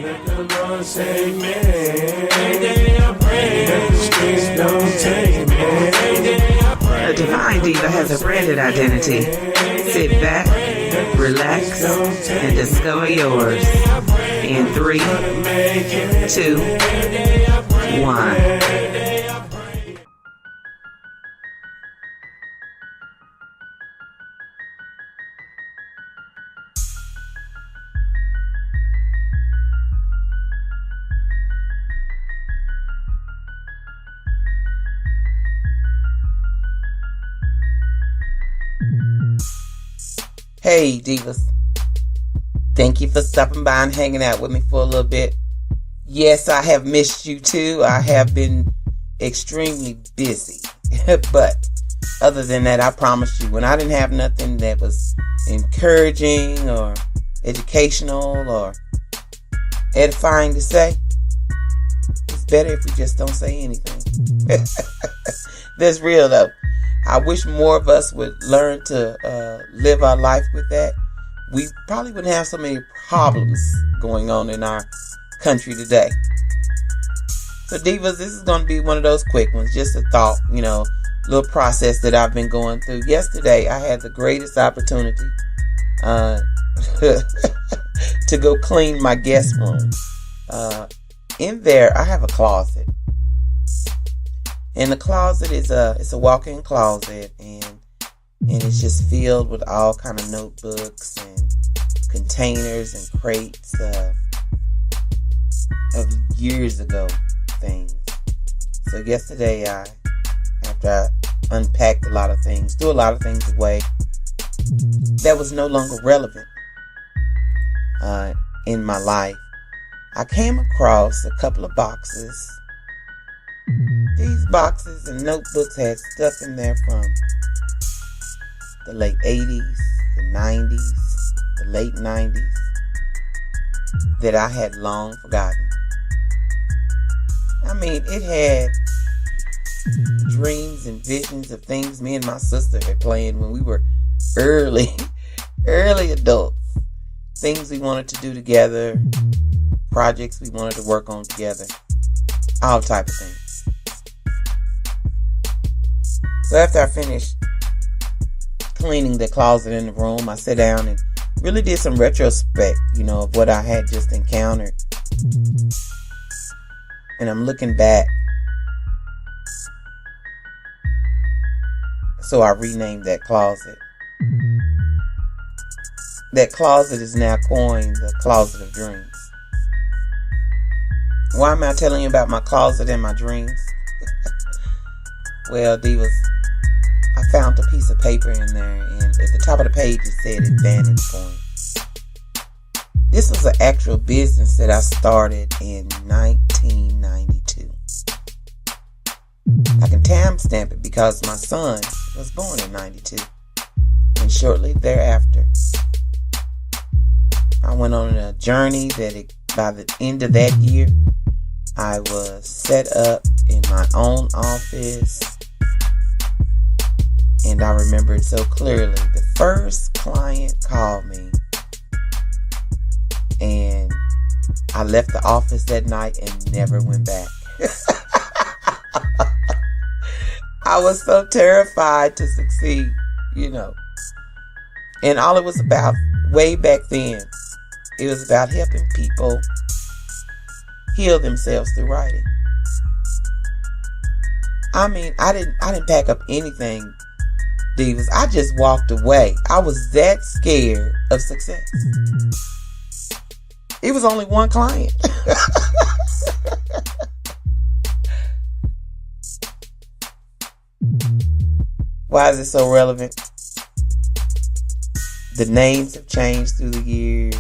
Let the Lord save me. Every day I pray that the streets don't take me. Every day I pray. A Divine Diva has a branded identity. Sit back, relax, and discover yours. In 3, 2, 1. Hey Divas, thank you for stopping by and hanging out with me for a little bit. Yes, I have missed you too. I have been extremely busy. But other than that, I promise you, when I didn't have nothing that was encouraging or educational or edifying to say, it's better if we just don't say anything. That's real though. I wish more of us would learn to live our life with that. We probably wouldn't have so many problems going on in our country today. So Divas, this is going to be one of those quick ones. Just a thought, little process that I've been going through. Yesterday, I had the greatest opportunity to go clean my guest room. In there, I have a closet. And the closet is it's a walk-in closet, and it's just filled with all kind of notebooks and containers and crates of years ago things. So yesterday, after I unpacked a lot of things, threw a lot of things away that was no longer relevant in my life, I came across a couple of boxes. These boxes and notebooks had stuff in there from the late 80s, the 90s, the late 90s that I had long forgotten. I mean, it had dreams and visions of things me and my sister had planned when we were early adults. Things we wanted to do together, projects we wanted to work on together, all type of things. So after I finished cleaning the closet in the room, I sat down and really did some retrospect, of what I had just encountered. And I'm looking back. So I renamed that closet. That closet is now coined the Closet of Dreams. Why am I telling you about my closet and my dreams? Well, Divas, I found a piece of paper in there, and at the top of the page it said Advantage Point. This was an actual business that I started in 1992. I can timestamp it because my son was born in 92, and shortly thereafter, I went on a journey that by the end of that year, I was set up in my own office. And I remember it so clearly. The first client called me, and I left the office that night and never went back. I was so terrified to succeed, And all it was about, way back then, it was about helping people heal themselves through writing. I mean, I didn't pack up anything, Divas. I just walked away. I was that scared of success. It was only one client. Why is it so relevant? The names have changed through the years.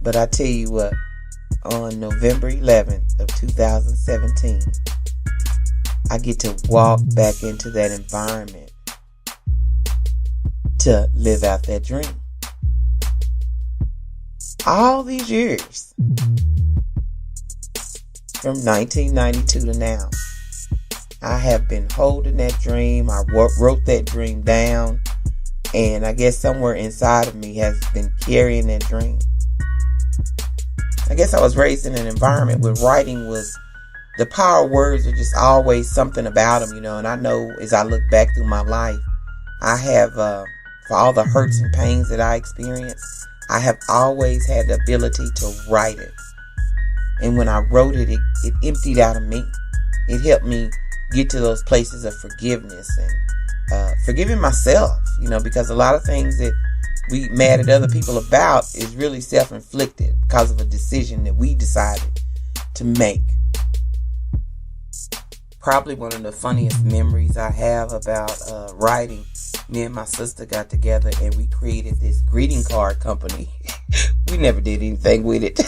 But I tell you what, on November 11th of 2017, I get to walk back into that environment to live out that dream. All these years, from 1992 to now, I have been holding that dream. I wrote that dream down, and I guess somewhere inside of me has been carrying that dream. I guess I was raised in an environment where writing was, the power of words are just always something about them, and I know as I look back through my life, I have, for all the hurts and pains that I experienced, I have always had the ability to write it. And when I wrote it, it emptied out of me. It helped me get to those places of forgiveness and forgiving myself, because a lot of things that we mad at other people about is really self-inflicted because of a decision that we decided to make. Probably one of the funniest memories I have about writing, me and my sister got together and we created this greeting card company. We never did anything with it,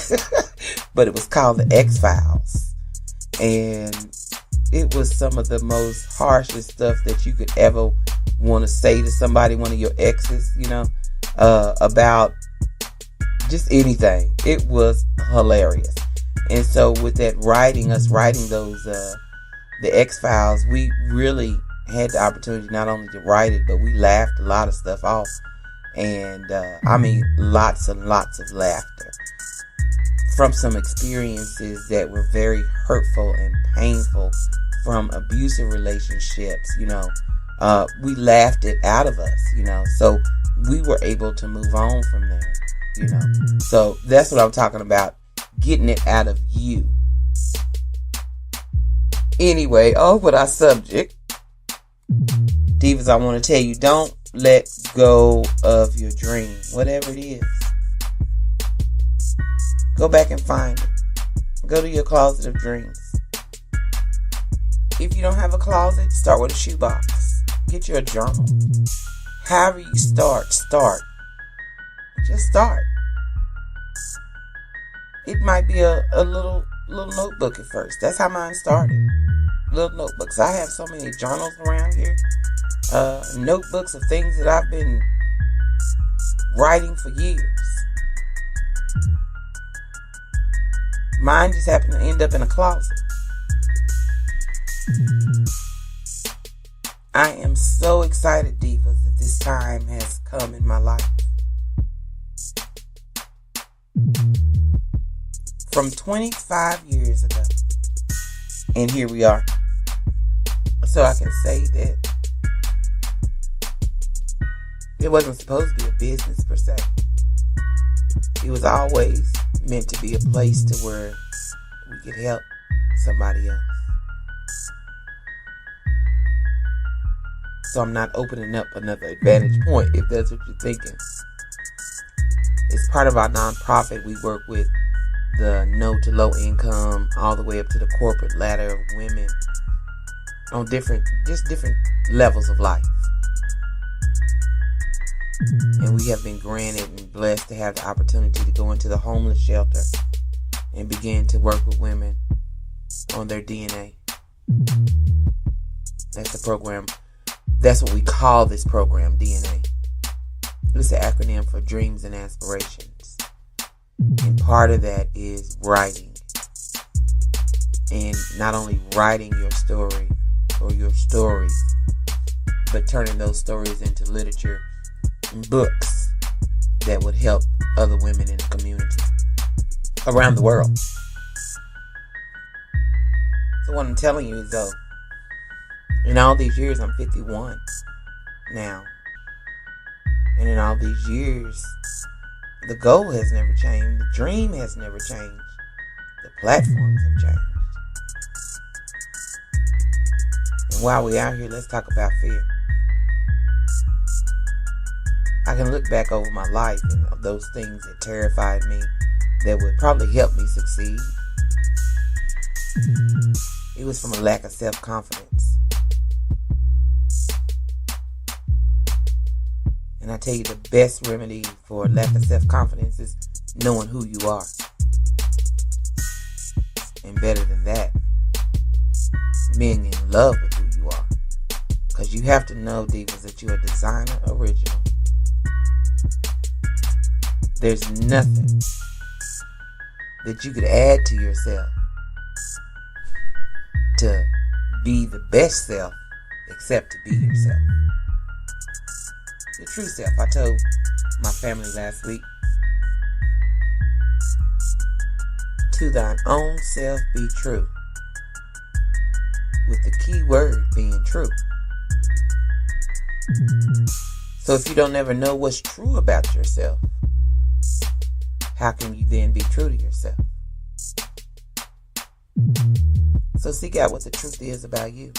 but it was called the X-Files. And it was some of the most harshest stuff that you could ever want to say to somebody, one of your exes, about just anything. It was hilarious. And so with that us writing those, the X-Files, we really had the opportunity not only to write it, but we laughed a lot of stuff off. And, lots and lots of laughter from some experiences that were very hurtful and painful from abusive relationships, we laughed it out of us, so we were able to move on from there, So that's what I'm talking about, getting it out of you. Anyway, with our subject, divas, I want to tell you, don't let go of your dream, whatever it is. Go back and find it. Go to your closet of dreams. If you don't have a closet, start with a shoebox. Get you a journal. However you start. Just start. It might be a little notebook at first. That's how mine started. Little notebooks. I have so many journals around here. Notebooks of things that I've been writing for years. Mine just happened to end up in a closet. I am so excited, divas, that this time has come in my life. From 25 years ago. And here we are. So I can say that it wasn't supposed to be a business per se. It was always meant to be a place to where we could help somebody else. So I'm not opening up another Advantage Point, if that's what you're thinking. As part of our nonprofit, we work with the no to low income, all the way up to the corporate ladder of women on different levels of life. And we have been granted and blessed to have the opportunity to go into the homeless shelter and begin to work with women on their DNA. That's the program. That's what we call this program, DNA. It's an acronym for Dreams and Aspirations. And part of that is writing. And not only writing your story or your stories, but turning those stories into literature and books that would help other women in the community around the world. So what I'm telling you is, though, in all these years, I'm 51 now. And in all these years, the goal has never changed. The dream has never changed. The platforms have changed. And while we're out here, let's talk about fear. I can look back over my life and those things that terrified me that would probably help me succeed. It was from a lack of self-confidence. And I tell you, the best remedy for a lack of self-confidence is knowing who you are. And better than that, being in love with who you are. Because you have to know, divas, that you're a designer original. There's nothing that you could add to yourself to be the best self except to be yourself. The true self. I told my family last week, To thine own self be true. With the key word being true. So if you don't ever know what's true about yourself, how can you then be true to yourself? So seek out what the truth is about you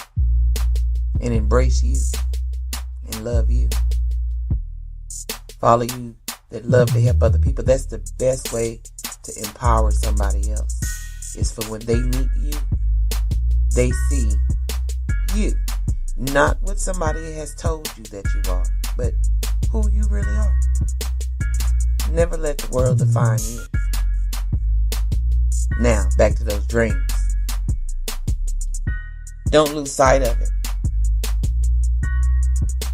and embrace you and love you. Follow you that love to help other people. That's the best way to empower somebody else. Is for when they meet you, they see you. Not what somebody has told you that you are, but who you really are. Never let the world define you. Now, back to those dreams. Don't lose sight of it.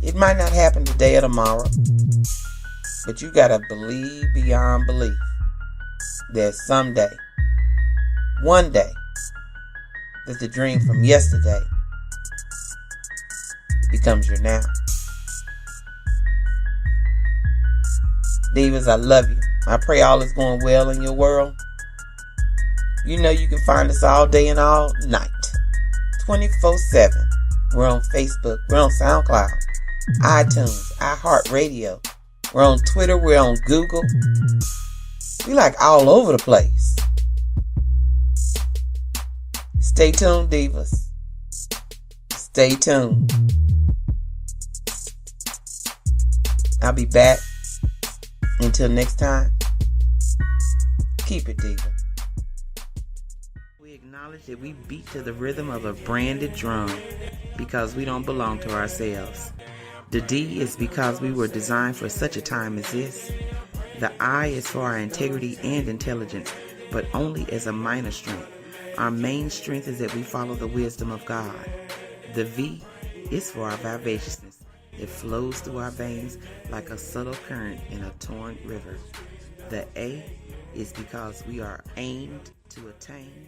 It might not happen today or tomorrow, but you gotta believe beyond belief that someday, one day, that the dream from yesterday becomes your now. Divas, I love you. I pray all is going well in your world. You know you can find us all day and all night. 24/7. We're on Facebook. We're on SoundCloud, iTunes, iHeartRadio. We're on Twitter. We're on Google. We like all over the place. Stay tuned, divas. Stay tuned. I'll be back. Until next time, keep it diva. We acknowledge that we beat to the rhythm of a branded drum because we don't belong to ourselves. The D is because we were designed for such a time as this. The I is for our integrity and intelligence, but only as a minor strength. Our main strength is that we follow the wisdom of God. The V is for our vivaciousness. It flows through our veins like a subtle current in a torrent river. The A is because we are aimed to attain.